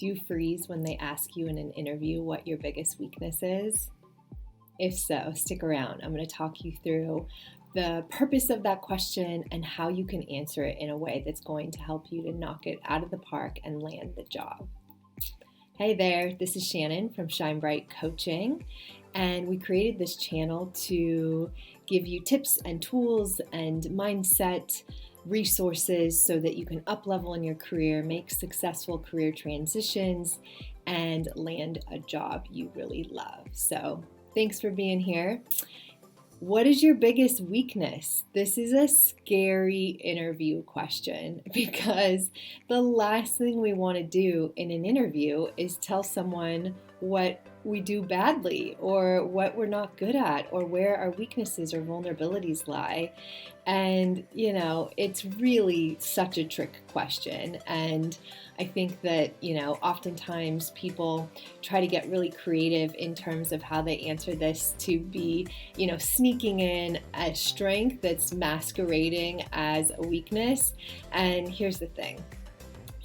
Do you freeze when they ask you in an interview what your biggest weakness is? If so, stick around. I'm going to talk you through the purpose of that question and how you can answer it in a way that's going to help you to knock it out of the park and land the job. Hey there, this is Shannon from Shine Bright Coaching, and we created this channel to give you tips and tools and mindset resources so that you can up-level in your career, make successful career transitions, and land a job you really love. So thanks for being here. What is your biggest weakness? This is a scary interview question because the last thing we want to do in an interview is tell someone what we do badly or what we're not good at or where our weaknesses or vulnerabilities lie. And, it's really such a trick question. And I think that, oftentimes people try to get really creative in terms of how they answer this to be, sneaking in a strength that's masquerading as a weakness. And here's the thing.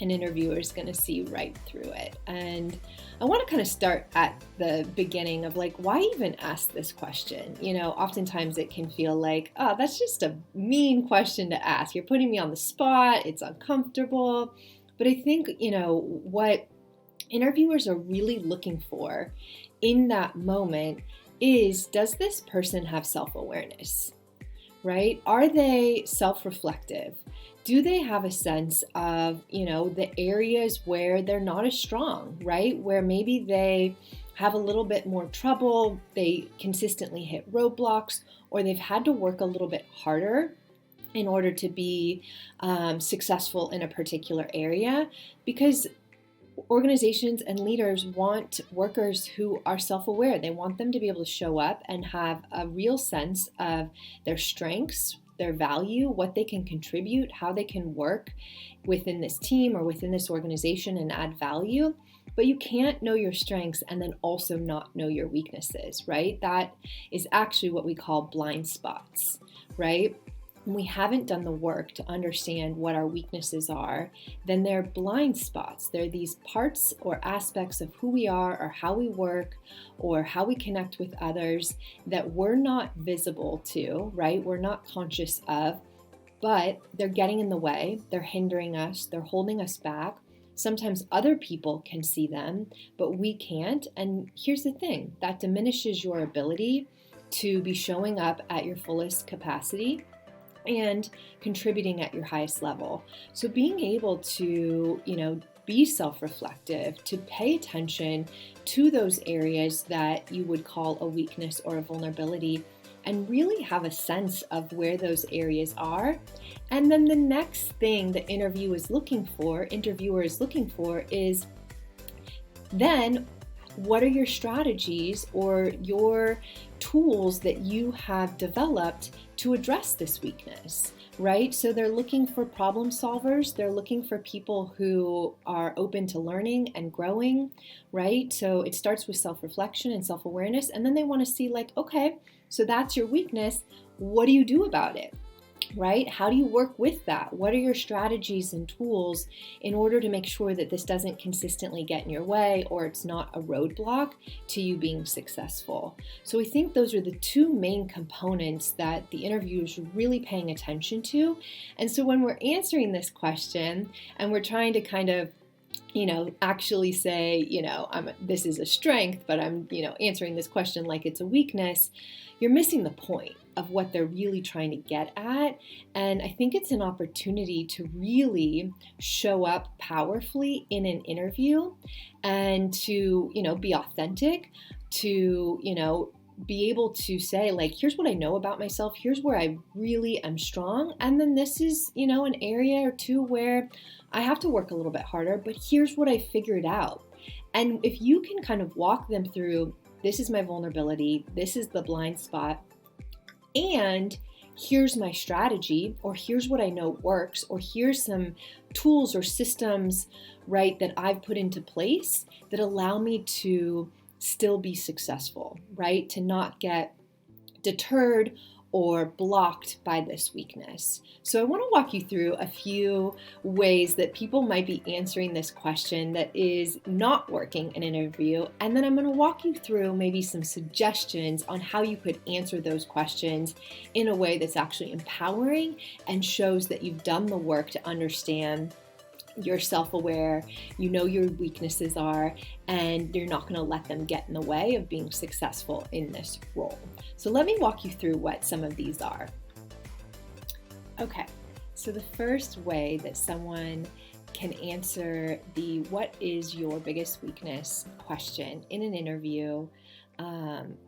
An interviewer is going to see right through it. And I want to kind of start at the beginning of why even ask this question? Oftentimes it can feel like, oh, that's just a mean question to ask. You're putting me on the spot. It's uncomfortable. But I think, what interviewers are really looking for in that moment is, does this person have self-awareness, right? Are they self-reflective? Do they have a sense of, the areas where they're not as strong, right? Where maybe they have a little bit more trouble, they consistently hit roadblocks, or they've had to work a little bit harder in order to be successful in a particular area, because organizations and leaders want workers who are self-aware. They want them to be able to show up and have a real sense of their strengths, their value, what they can contribute, how they can work within this team or within this organization and add value. But you can't know your strengths and then also not know your weaknesses, right? That is actually what we call blind spots, right? When we haven't done the work to understand what our weaknesses are, then they're blind spots. They're these parts or aspects of who we are or how we work or how we connect with others that we're not visible to, right? We're not conscious of, but they're getting in the way. They're hindering us. They're holding us back. Sometimes other people can see them, but we can't. And here's the thing, that diminishes your ability to be showing up at your fullest capacity and contributing at your highest level. So being able to, be self-reflective, to pay attention to those areas that you would call a weakness or a vulnerability, and really have a sense of where those areas are. And then the next thing the interviewer is looking for is then, what are your strategies or your tools that you have developed to address this weakness, right? So they're looking for problem solvers. They're looking for people who are open to learning and growing, right? So it starts with self-reflection and self-awareness. And then they want to see okay, so that's your weakness. What do you do about it? Right? How do you work with that? What are your strategies and tools in order to make sure that this doesn't consistently get in your way or it's not a roadblock to you being successful? So I think those are the two main components that the interviewer is really paying attention to. And so when we're answering this question and we're trying to kind of actually say, this is a strength, but I'm, answering this question like it's a weakness, you're missing the point of what they're really trying to get at. And I think it's an opportunity to really show up powerfully in an interview and to, be authentic, to, be able to say, here's what I know about myself. Here's where I really am strong. And then this is, an area or two where I have to work a little bit harder, but here's what I figured out. And if you can kind of walk them through, this is my vulnerability, this is the blind spot, and here's my strategy, or here's what I know works, or here's some tools or systems, right, that I've put into place that allow me to still be successful, right? To not get deterred or blocked by this weakness. So I want to walk you through a few ways that people might be answering this question that is not working in an interview. And then I'm going to walk you through maybe some suggestions on how you could answer those questions in a way that's actually empowering and shows that you've done the work to understand you're self-aware, you know your weaknesses are, and you're not going to let them get in the way of being successful in this role. So let me walk you through what some of these are. Okay, so the first way that someone can answer the "what is your biggest weakness" question in an interview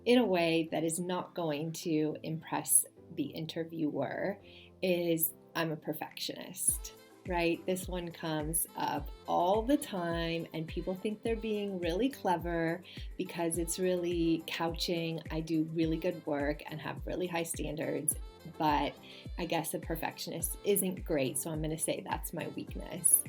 in a way that is not going to impress the interviewer is, "I'm a perfectionist." Right? This one comes up all the time, and people think they're being really clever because it's really couching, "I do really good work and have really high standards, but I guess a perfectionist isn't great, so I'm going to say that's my weakness."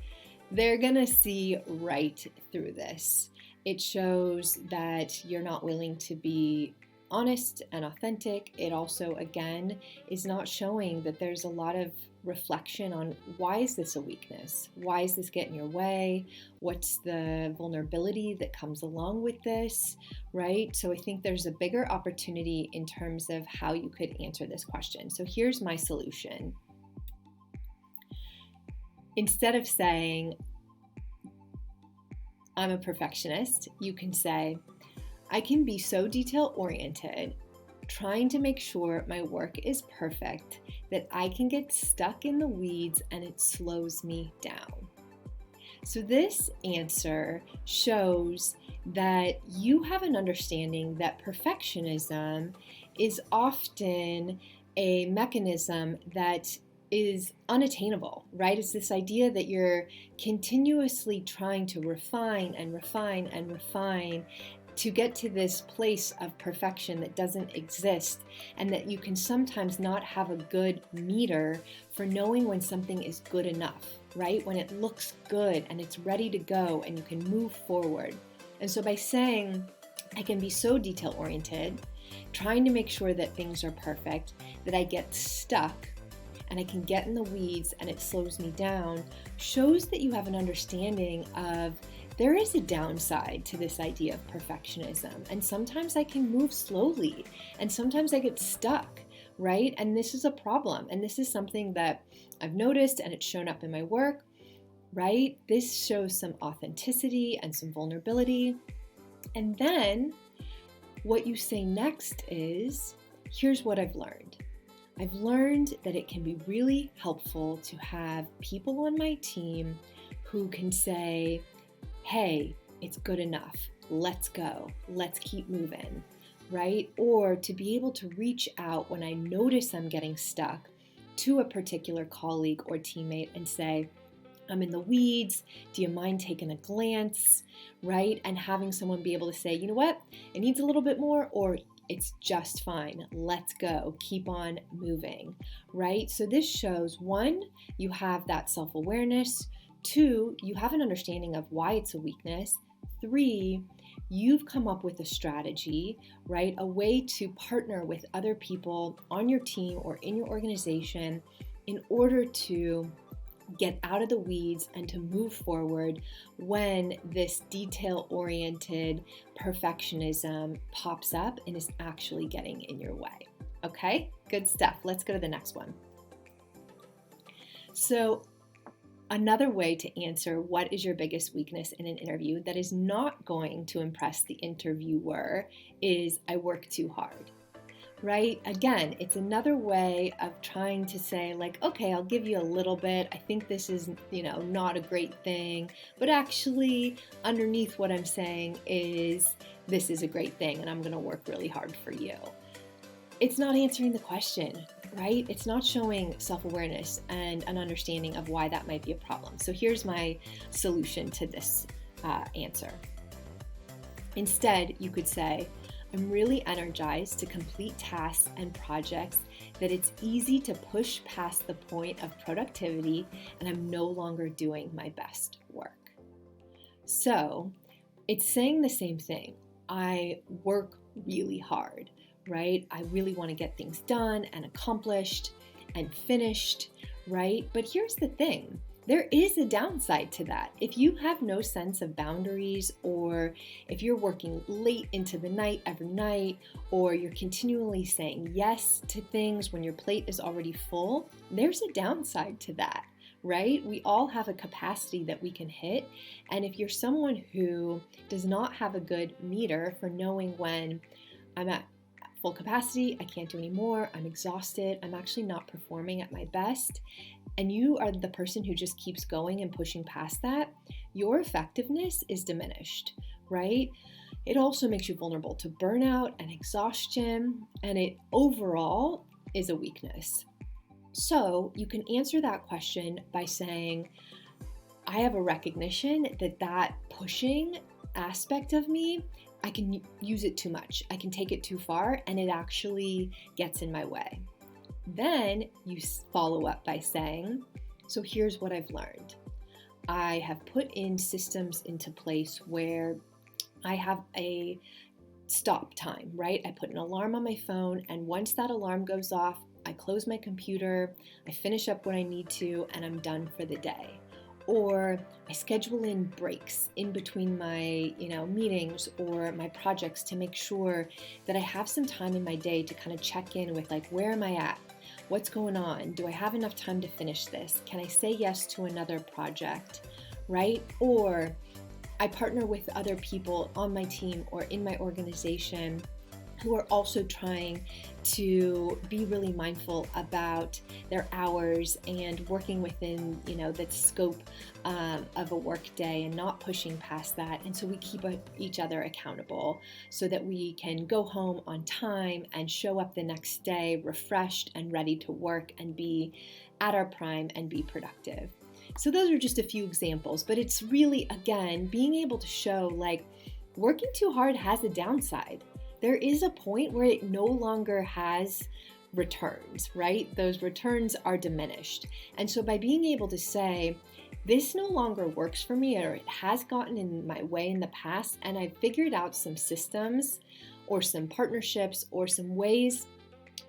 They're going to see right through this. It shows that you're not willing to be honest and authentic. It also, again, is not showing that there's a lot of reflection on why is this a weakness? Why is this getting in your way? What's the vulnerability that comes along with this, right? So I think there's a bigger opportunity in terms of how you could answer this question. So here's my solution. Instead of saying, "I'm a perfectionist," you can say, "I can be so detail-oriented, trying to make sure my work is perfect, that I can get stuck in the weeds and it slows me down." So this answer shows that you have an understanding that perfectionism is often a mechanism that is unattainable, right? It's this idea that you're continuously trying to refine and refine and refine to get to this place of perfection that doesn't exist, and that you can sometimes not have a good meter for knowing when something is good enough, right? When it looks good and it's ready to go and you can move forward. And so by saying, "I can be so detail-oriented, trying to make sure that things are perfect, that I get stuck and I can get in the weeds and it slows me down," shows that you have an understanding of there is a downside to this idea of perfectionism. And sometimes I can move slowly and sometimes I get stuck, right? And this is a problem. And this is something that I've noticed and it's shown up in my work, right? This shows some authenticity and some vulnerability. And then what you say next is, "Here's what I've learned. I've learned that it can be really helpful to have people on my team who can say, 'Hey, it's good enough. Let's go. Let's keep moving,' right? Or to be able to reach out when I notice I'm getting stuck to a particular colleague or teammate and say, 'I'm in the weeds. Do you mind taking a glance?' Right? And having someone be able to say, 'You know what? It needs a little bit more,' or 'It's just fine. Let's go. Keep on moving,' right? So this shows, one, you have that self-awareness. Two, you have an understanding of why it's a weakness. Three, you've come up with a strategy, right? A way to partner with other people on your team or in your organization in order to get out of the weeds and to move forward when this detail-oriented perfectionism pops up and is actually getting in your way. Okay, good stuff. Let's go to the next one. So another way to answer what is your biggest weakness in an interview that is not going to impress the interviewer is, "I work too hard." Right? Again, it's another way of trying to say, like, okay, I'll give you a little bit. I think this is, not a great thing, but actually underneath what I'm saying is this is a great thing and I'm going to work really hard for you. It's not answering the question, right? It's not showing self-awareness and an understanding of why that might be a problem. So here's my solution to this answer. Instead, you could say, "I'm really energized to complete tasks and projects that it's easy to push past the point of productivity, and I'm no longer doing my best work." So it's saying the same thing. I work really hard, right? I really want to get things done and accomplished and finished, right? But here's the thing. There is a downside to that. If you have no sense of boundaries, or if you're working late into the night every night, or you're continually saying yes to things when your plate is already full, there's a downside to that, right? We all have a capacity that we can hit. And if you're someone who does not have a good meter for knowing when I'm at full capacity, I can't do any more, I'm exhausted, I'm actually not performing at my best, and you are the person who just keeps going and pushing past that, your effectiveness is diminished, right? It also makes you vulnerable to burnout and exhaustion, and it overall is a weakness. So you can answer that question by saying, I have a recognition that pushing aspect of me, I can use it too much. I can take it too far, and it actually gets in my way. Then you follow up by saying, so here's what I've learned. I have put in systems into place where I have a stop time, right? I put an alarm on my phone, and once that alarm goes off, I close my computer, I finish up what I need to, and I'm done for the day. Or I schedule in breaks in between my, meetings or my projects to make sure that I have some time in my day to kind of check in with, like, where am I at? What's going on? Do I have enough time to finish this? Can I say yes to another project, right? Or I partner with other people on my team or in my organization who are also trying to be really mindful about their hours and working within, the scope of a work day and not pushing past that. And so we keep each other accountable so that we can go home on time and show up the next day refreshed and ready to work and be at our prime and be productive. So those are just a few examples, but it's really, again, being able to show, like, working too hard has a downside. There is a point where it no longer has returns, right? Those returns are diminished. And so by being able to say, this no longer works for me, or it has gotten in my way in the past, and I've figured out some systems or some partnerships or some ways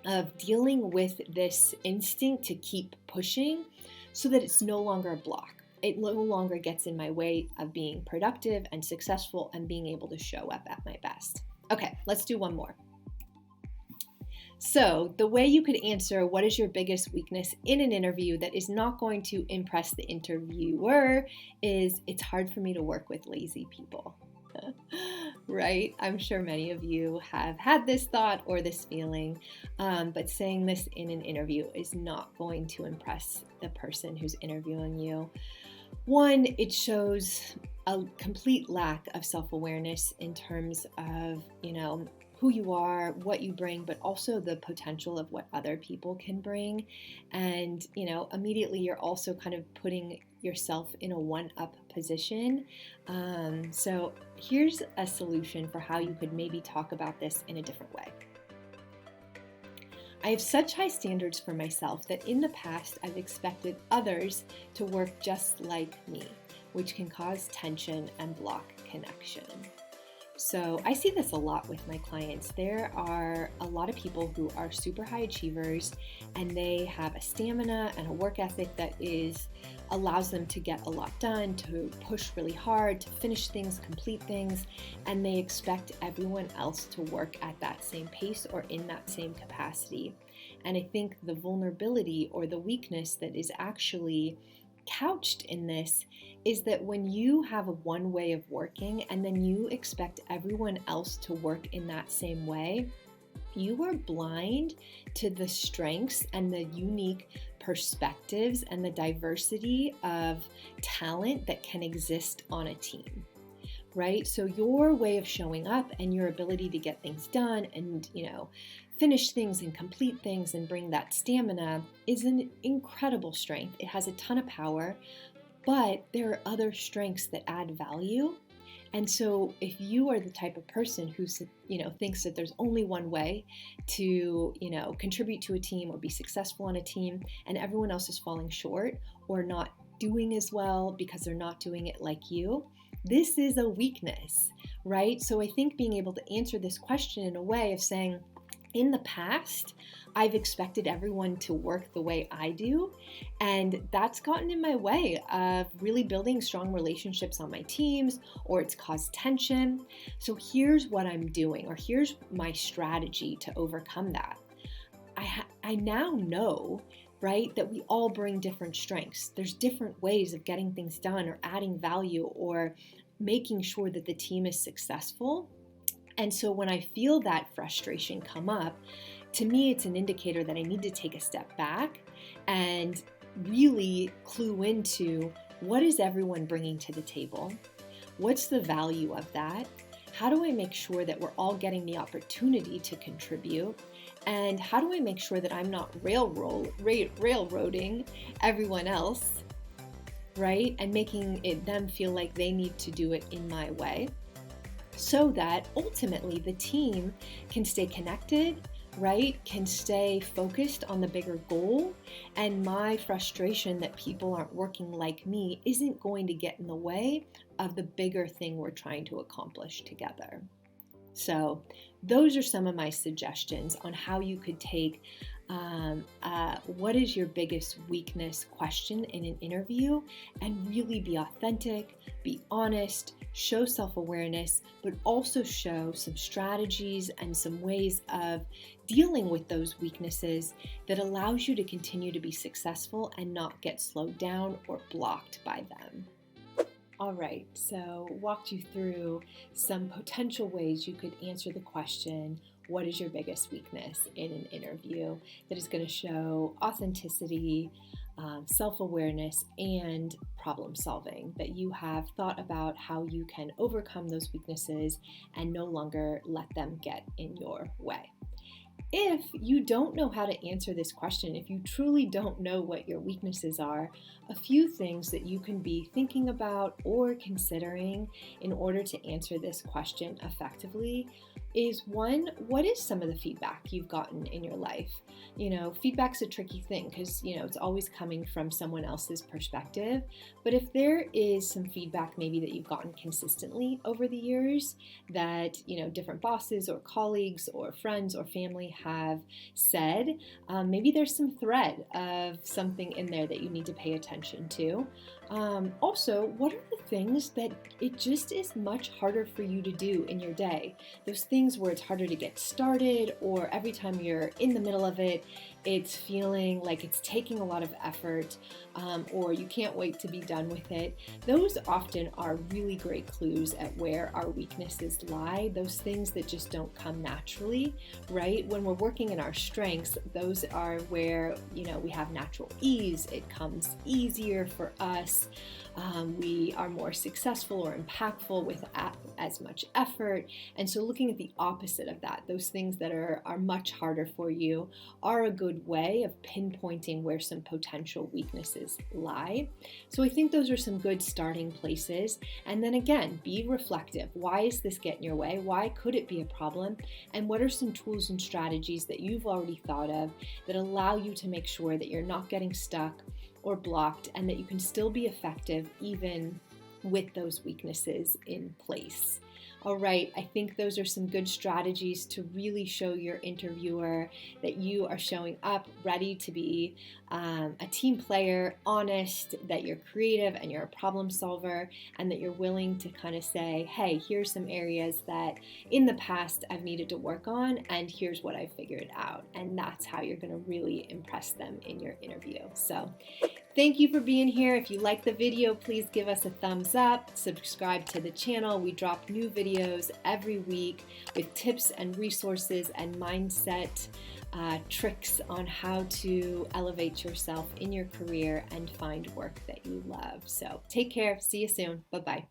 of dealing with this instinct to keep pushing so that it's no longer a block. It no longer gets in my way of being productive and successful and being able to show up at my best. Okay, let's do one more. So the way you could answer what is your biggest weakness in an interview that is not going to impress the interviewer is, it's hard for me to work with lazy people. Right? I'm sure many of you have had this thought or this feeling, but saying this in an interview is not going to impress the person who's interviewing you. One, it shows a complete lack of self-awareness in terms of, who you are, what you bring, but also the potential of what other people can bring. And, immediately you're also kind of putting yourself in a one-up position. So here's a solution for how you could maybe talk about this in a different way. I have such high standards for myself that in the past I've expected others to work just like me, which can cause tension and block connection. So I see this a lot with my clients. There are a lot of people who are super high achievers, and they have a stamina and a work ethic that allows them to get a lot done, to push really hard, to finish things, complete things, and they expect everyone else to work at that same pace or in that same capacity. And I think the vulnerability or the weakness that is actually couched in this is that when you have a one way of working and then you expect everyone else to work in that same way, you are blind to the strengths and the unique perspectives and the diversity of talent that can exist on a team, right? So your way of showing up and your ability to get things done and, finish things and complete things and bring that stamina is an incredible strength. It has a ton of power, but there are other strengths that add value. And so if you are the type of person who, thinks that there's only one way to, contribute to a team or be successful on a team, and everyone else is falling short or not doing as well because they're not doing it like you, this is a weakness, right? So I think being able to answer this question in a way of saying, In the past, I've expected everyone to work the way I do, and that's gotten in my way of really building strong relationships on my teams, or it's caused tension. So here's what I'm doing, or here's my strategy to overcome that. I now know, right, that we all bring different strengths. There's different ways of getting things done or adding value or making sure that the team is successful. And so when I feel that frustration come up, to me, it's an indicator that I need to take a step back and really clue into what is everyone bringing to the table? What's the value of that? How do I make sure that we're all getting the opportunity to contribute? And how do I make sure that I'm not railroading everyone else, right? And making them feel like they need to do it in my way, so that ultimately the team can stay connected, right? Can stay focused on the bigger goal, and my frustration that people aren't working like me isn't going to get in the way of the bigger thing we're trying to accomplish together. So those are some of my suggestions on how you could take what is your biggest weakness question in an interview and really be authentic, be honest, show self-awareness, but also show some strategies and some ways of dealing with those weaknesses that allows you to continue to be successful and not get slowed down or blocked by them. All right, so walked you through some potential ways you could answer the question, what is your biggest weakness in an interview, that is going to show authenticity, self-awareness, and problem solving, that you have thought about how you can overcome those weaknesses and no longer let them get in your way. If you don't know how to answer this question, if you truly don't know what your weaknesses are, a few things that you can be thinking about or considering in order to answer this question effectively is, one, what is some of the feedback you've gotten in your life? Feedback's a tricky thing because, it's always coming from someone else's perspective. But if there is some feedback maybe that you've gotten consistently over the years that, different bosses or colleagues or friends or family have said, maybe there's some thread of something in there that you need to pay attention to. Also, what are the things that it just is much harder for you to do in your day? Those things where it's harder to get started, or every time you're in the middle of it, it's feeling like it's taking a lot of effort, or you can't wait to be done with it. Those often are really great clues at where our weaknesses lie, those things that just don't come naturally, right? When we're working in our strengths, those are where, we have natural ease. It comes easier for us. We are more successful or impactful with as much effort. And so looking at the opposite of that, those things that are much harder for you, are a good way of pinpointing where some potential weaknesses lie. So I think those are some good starting places. And then again, be reflective. Why is this getting in your way? Why could it be a problem? And what are some tools and strategies that you've already thought of that allow you to make sure that you're not getting stuck or blocked, and that you can still be effective even with those weaknesses in place? All right, I think those are some good strategies to really show your interviewer that you are showing up ready to be a team player, honest, that you're creative and you're a problem solver, and that you're willing to kind of say, hey, here's some areas that in the past I've needed to work on, and here's what I figured out. And that's how you're going to really impress them in your interview. So thank you for being here. If you like the video, please give us a thumbs up, subscribe to the channel. We drop new videos every week with tips and resources and mindset tricks on how to elevate yourself in your career and find work that you love. So take care. See you soon. Bye-bye.